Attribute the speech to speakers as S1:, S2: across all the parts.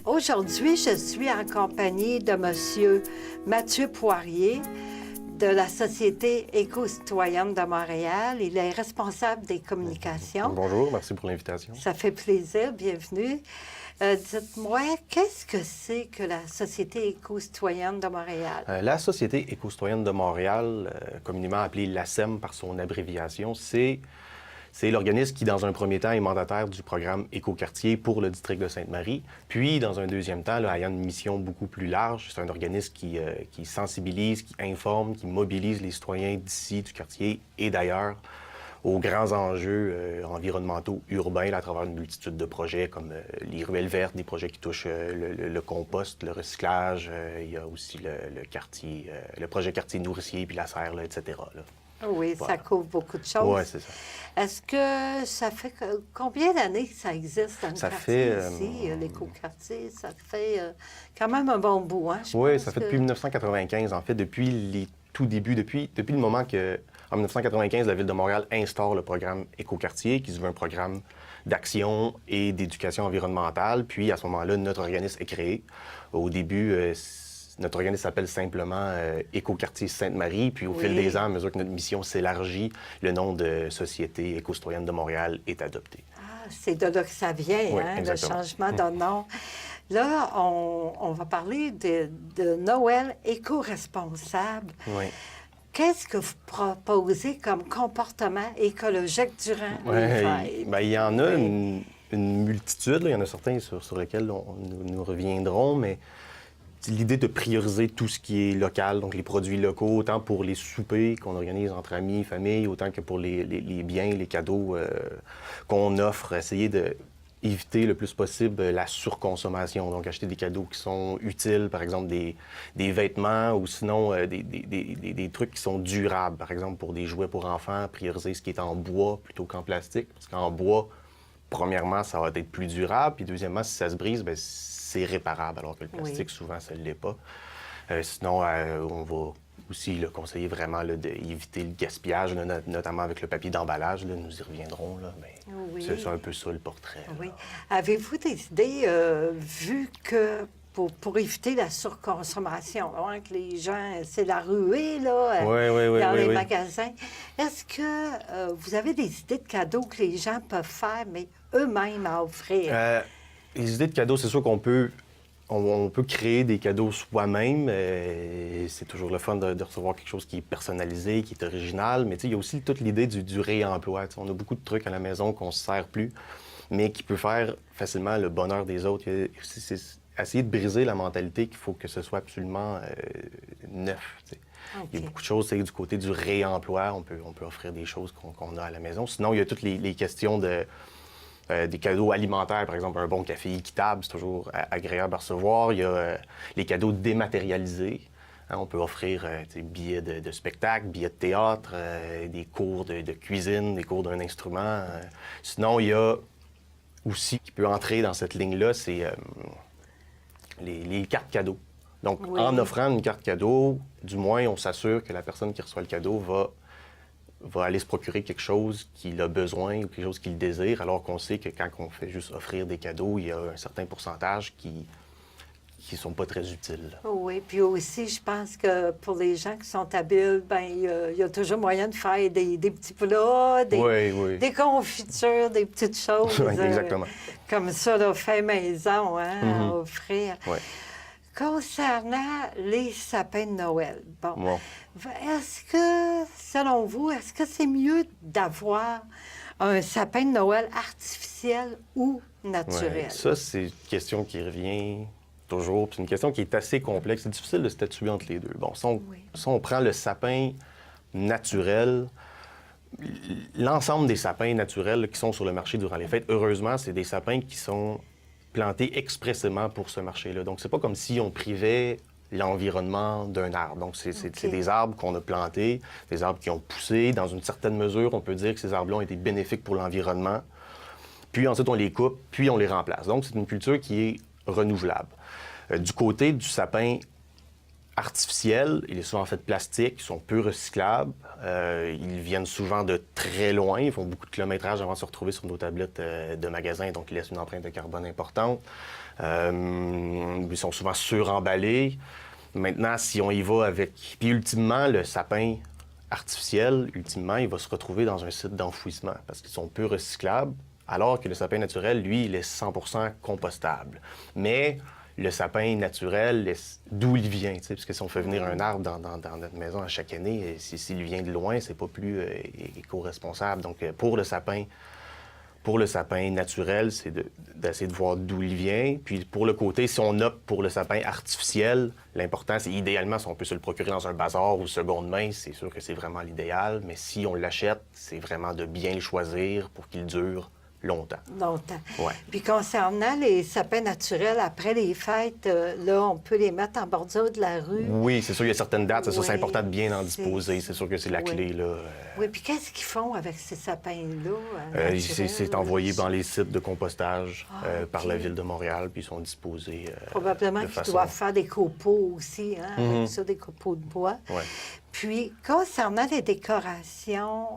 S1: Aujourd'hui, je suis en compagnie de M. Mathieu Poirier de la Société éco-citoyenne de Montréal. Il est responsable des communications.
S2: Bonjour, merci pour l'invitation.
S1: Ça fait plaisir, bienvenue. Dites-moi, qu'est-ce que c'est que la Société éco-citoyenne de Montréal?
S2: La Société éco-citoyenne de Montréal, communément appelée l'ACEM par son abréviation, c'est l'organisme qui, dans un premier temps, est mandataire du programme Écoquartier pour le district de Sainte-Marie. Puis, dans un deuxième temps, là, ayant une mission beaucoup plus large, c'est un organisme qui sensibilise, qui informe, qui mobilise les citoyens d'ici, du quartier et d'ailleurs aux grands enjeux environnementaux urbains là, à travers une multitude de projets comme les ruelles vertes, des projets qui touchent le compost, le recyclage. Il y a aussi le quartier, le projet quartier nourricier, puis la serre, là, etc. Là.
S1: Oui,
S2: Voilà.
S1: Ça couvre beaucoup de choses.
S2: Oui, c'est ça.
S1: Est-ce que ça fait combien d'années que ça existe dans le
S2: Ça
S1: quartier
S2: fait,
S1: ici, l'éco-quartier? Ça fait quand même un bon bout, hein?
S2: Oui, ça fait depuis 1995, en fait, depuis les tout débuts, depuis le moment que, en 1995, la Ville de Montréal instaure le programme Écoquartier, qui se veut un programme d'action et d'éducation environnementale. Puis, à ce moment-là, notre organisme est créé. Au début, notre organisme s'appelle simplement Écoquartier Sainte-Marie. Puis, au fil des ans, à mesure que notre mission s'élargit, le nom de Société éco-citoyenne de Montréal est adopté.
S1: Ah, c'est de là que ça vient,
S2: Oui,
S1: hein, le
S2: exactement.
S1: changement de nom. Là, on va parler de Noël éco-responsable.
S2: Oui.
S1: Qu'est-ce que vous proposez comme comportement écologique durant les fêtes?
S2: Bien, il y en a une multitude. Là. Il y en a certains sur lesquels nous reviendrons, mais l'idée de prioriser tout ce qui est local, donc les produits locaux, autant pour les soupers qu'on organise entre amis, famille, autant que pour les biens, les cadeaux qu'on offre, essayer d'éviter le plus possible la surconsommation, donc acheter des cadeaux qui sont utiles, par exemple des vêtements ou sinon des trucs qui sont durables, par exemple pour des jouets pour enfants, prioriser ce qui est en bois plutôt qu'en plastique, parce qu'en bois, premièrement, ça va être plus durable, puis deuxièmement, si ça se brise, bien, c'est réparable, alors que le plastique, souvent, ça ne l'est pas. Sinon, on va aussi conseiller vraiment d'éviter le gaspillage, notamment avec le papier d'emballage. Là, nous y reviendrons, là, mais c'est un peu ça le portrait.
S1: Oui. Avez-vous des idées, vu que pour éviter la surconsommation, hein, que les gens, c'est la ruée là, dans les magasins, est-ce que vous avez des idées de cadeaux que les gens peuvent faire, mais eux-mêmes à offrir?
S2: Les idées de cadeaux, c'est sûr qu'on peut, on peut créer des cadeaux soi-même. C'est toujours le fun de recevoir quelque chose qui est personnalisé, qui est original. Mais il y a aussi toute l'idée du réemploi. T'sais, on a beaucoup de trucs à la maison qu'on ne se sert plus, mais qui peut faire facilement le bonheur des autres. C'est essayer de briser la mentalité qu'il faut que ce soit absolument neuf. T'sais. Okay. Il y a beaucoup de choses du côté du réemploi. On peut offrir des choses qu'on a à la maison. Sinon, il y a toutes les questions des cadeaux alimentaires, par exemple, un bon café équitable, c'est toujours agréable à recevoir. Il y a les cadeaux dématérialisés. Hein, on peut offrir billets de spectacle, billets de théâtre, des cours de cuisine, des cours d'un instrument. Sinon, il y a aussi, qui peut entrer dans cette ligne-là, c'est les cartes cadeaux. Donc, en offrant une carte cadeau, du moins, on s'assure que la personne qui reçoit le cadeau va aller se procurer quelque chose qu'il a besoin ou quelque chose qu'il désire, alors qu'on sait que quand on fait juste offrir des cadeaux, il y a un certain pourcentage qui sont pas très utiles.
S1: Oui, puis aussi, je pense que pour les gens qui sont habiles, bien, il y a toujours moyen de faire des petits plats, des confitures, des petites choses.
S2: Exactement.
S1: Comme ça, là, fait maison, hein, à offrir.
S2: Oui.
S1: Concernant les sapins de Noël, est-ce que, selon vous, est-ce que c'est mieux d'avoir un sapin de Noël artificiel ou naturel?
S2: Ça, c'est une question qui revient toujours. C'est une question qui est assez complexe. C'est difficile de statuer entre les deux. Bon, si on prend le sapin naturel, l'ensemble des sapins naturels qui sont sur le marché durant les fêtes, heureusement, c'est des sapins qui sont plantés expressément pour ce marché-là. Donc, c'est pas comme si on privait l'environnement d'un arbre. Donc, c'est des arbres qu'on a plantés, des arbres qui ont poussé. Dans une certaine mesure, on peut dire que ces arbres-là ont été bénéfiques pour l'environnement. Puis ensuite, on les coupe, puis on les remplace. Donc, c'est une culture qui est renouvelable. Du côté du sapin artificiel, il est souvent fait de plastique, ils sont peu recyclables, ils viennent souvent de très loin, ils font beaucoup de kilométrage avant de se retrouver sur nos tablettes de magasins, donc ils laissent une empreinte de carbone importante. Ils sont souvent suremballés. Maintenant, si on y va avec... Puis ultimement, le sapin artificiel, ultimement, il va se retrouver dans un site d'enfouissement parce qu'ils sont peu recyclables, alors que le sapin naturel, lui, il est 100% compostable. Mais le sapin naturel, d'où il vient, parce que si on fait venir un arbre dans notre maison à chaque année, s'il vient de loin, c'est pas plus éco-responsable. Donc, pour le sapin naturel, c'est d'essayer de voir d'où il vient. Puis pour le côté, si on opte pour le sapin artificiel, l'important, c'est idéalement, si on peut se le procurer dans un bazar ou seconde main, c'est sûr que c'est vraiment l'idéal. Mais si on l'achète, c'est vraiment de bien le choisir pour qu'il dure longtemps.
S1: Longtemps.
S2: Ouais.
S1: Puis concernant les sapins naturels, après les fêtes, là, on peut les mettre en bordure de la rue.
S2: Oui, c'est sûr, il y a certaines dates.
S1: Oui,
S2: c'est important de bien en disposer. C'est sûr que c'est la clé, là.
S1: Oui, puis qu'est-ce qu'ils font avec ces sapins-là?
S2: C'est envoyé dans les sites de compostage par la Ville de Montréal, puis ils sont disposés
S1: probablement qu'ils doivent faire des copeaux aussi, hein, avec ça, des copeaux de bois.
S2: Ouais.
S1: Puis, concernant les décorations...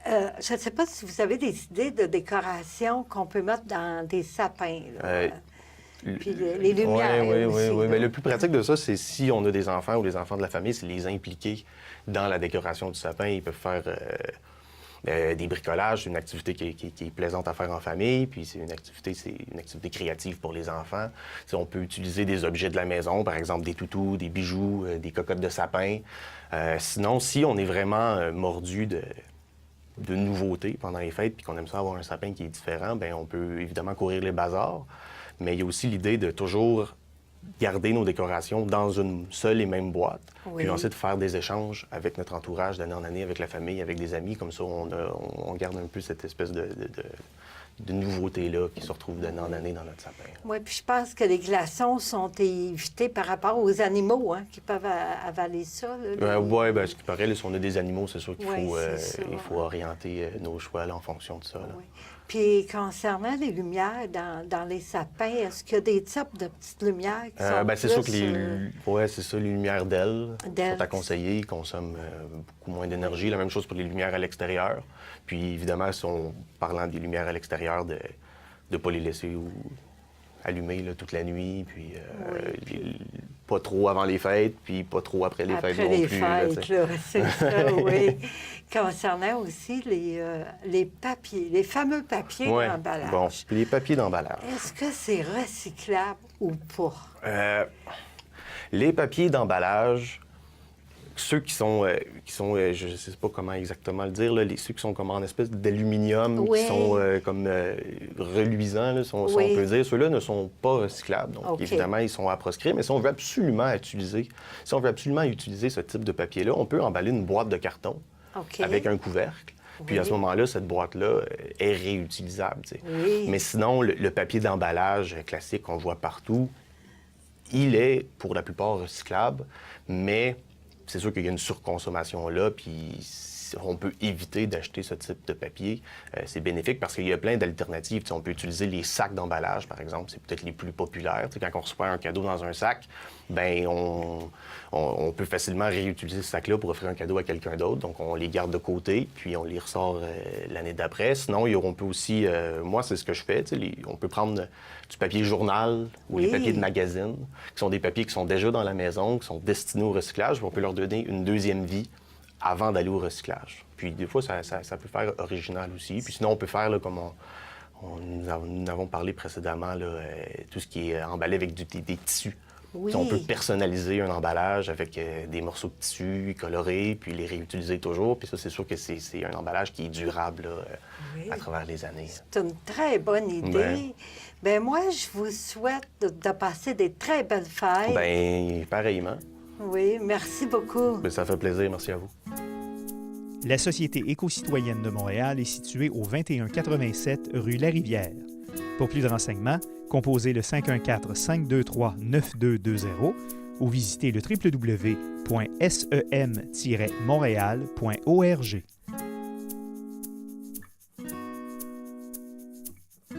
S1: je ne sais pas si vous avez des idées de décoration qu'on peut mettre dans des sapins. Là. Puis les lumières aussi.
S2: Oui. Mais le plus pratique de ça, c'est si on a des enfants ou les enfants de la famille, c'est les impliquer dans la décoration du sapin. Ils peuvent faire des bricolages, c'est une activité qui est plaisante à faire en famille, puis c'est une activité créative pour les enfants. On peut utiliser des objets de la maison, par exemple des toutous, des bijoux, des cocottes de sapin. Sinon, si on est vraiment mordu de nouveautés pendant les fêtes, puis qu'on aime ça avoir un sapin qui est différent, bien, on peut évidemment courir les bazars, mais il y a aussi l'idée de toujours garder nos décorations dans une seule et même boîte, puis ensuite faire des échanges avec notre entourage d'année en année, avec la famille, avec des amis, comme ça on garde un peu cette espèce de nouveauté-là qui se retrouve d'année en année dans notre sapin.
S1: Oui, puis je pense que les glaçons sont évités par rapport aux animaux qui peuvent avaler ça.
S2: Oui, bien, ce qui paraît, là, si on a des animaux, c'est sûr qu'il faut orienter nos choix là, en fonction de ça. Là.
S1: Oui. Puis concernant les lumières dans les sapins, est-ce qu'il y a des types de petites lumières qui sont
S2: c'est sûr que c'est ça, les lumières d'ailes sont à conseiller, ils consomment beaucoup moins d'énergie. La même chose pour les lumières à l'extérieur. Puis évidemment, parlant des lumières à l'extérieur, de ne pas les laisser allumées là, toute la nuit, puis pas trop avant les fêtes, puis pas trop après les fêtes non plus.
S1: Après les fêtes, là, c'est ça, oui. Concernant aussi les papiers, les fameux papiers d'emballage.
S2: Bon, les papiers d'emballage.
S1: Est-ce que c'est recyclable ou pas?
S2: Les papiers d'emballage, ceux qui sont je ne sais pas comment exactement le dire, là, ceux qui sont comme en espèce d'aluminium, qui sont comme reluisants, là, si on peut dire, ceux-là ne sont pas recyclables. Donc, évidemment, ils sont à proscrire, mais si on veut absolument utiliser ce type de papier-là, on peut emballer une boîte de carton avec un couvercle. Puis à ce moment-là, cette boîte-là est réutilisable. Mais sinon, le papier d'emballage classique qu'on voit partout, il est pour la plupart recyclable, mais c'est sûr qu'il y a une surconsommation là, puis on peut éviter d'acheter ce type de papier. C'est bénéfique parce qu'il y a plein d'alternatives. On peut utiliser les sacs d'emballage, par exemple. C'est peut-être les plus populaires. Quand on reçoit un cadeau dans un sac, bien, on peut facilement réutiliser ce sac-là pour offrir un cadeau à quelqu'un d'autre. Donc, on les garde de côté, puis on les ressort l'année d'après. Sinon, on peut aussi... moi, c'est ce que je fais. On peut prendre du papier journal ou les papiers de magazine, qui sont des papiers qui sont déjà dans la maison, qui sont destinés au recyclage. On peut leur donner une deuxième vie avant d'aller au recyclage. Puis des fois, ça peut faire original aussi. Puis sinon, on peut faire, là, comme nous avons parlé précédemment, là, tout ce qui est emballé avec des tissus. Oui. On peut personnaliser un emballage avec des morceaux de tissu colorés, puis les réutiliser toujours. Puis ça, c'est sûr que c'est un emballage qui est durable là, à travers les années. C'est
S1: une très bonne idée. Bien, moi, je vous souhaite de passer des très belles fêtes.
S2: Bien, pareillement.
S1: Oui, merci beaucoup.
S2: Ça fait plaisir. Merci à vous.
S3: La Société éco-citoyenne de Montréal est située au 2187 rue Larivière. Pour plus de renseignements, composez le 514-523-9220 ou visitez le www.sem-montréal.org.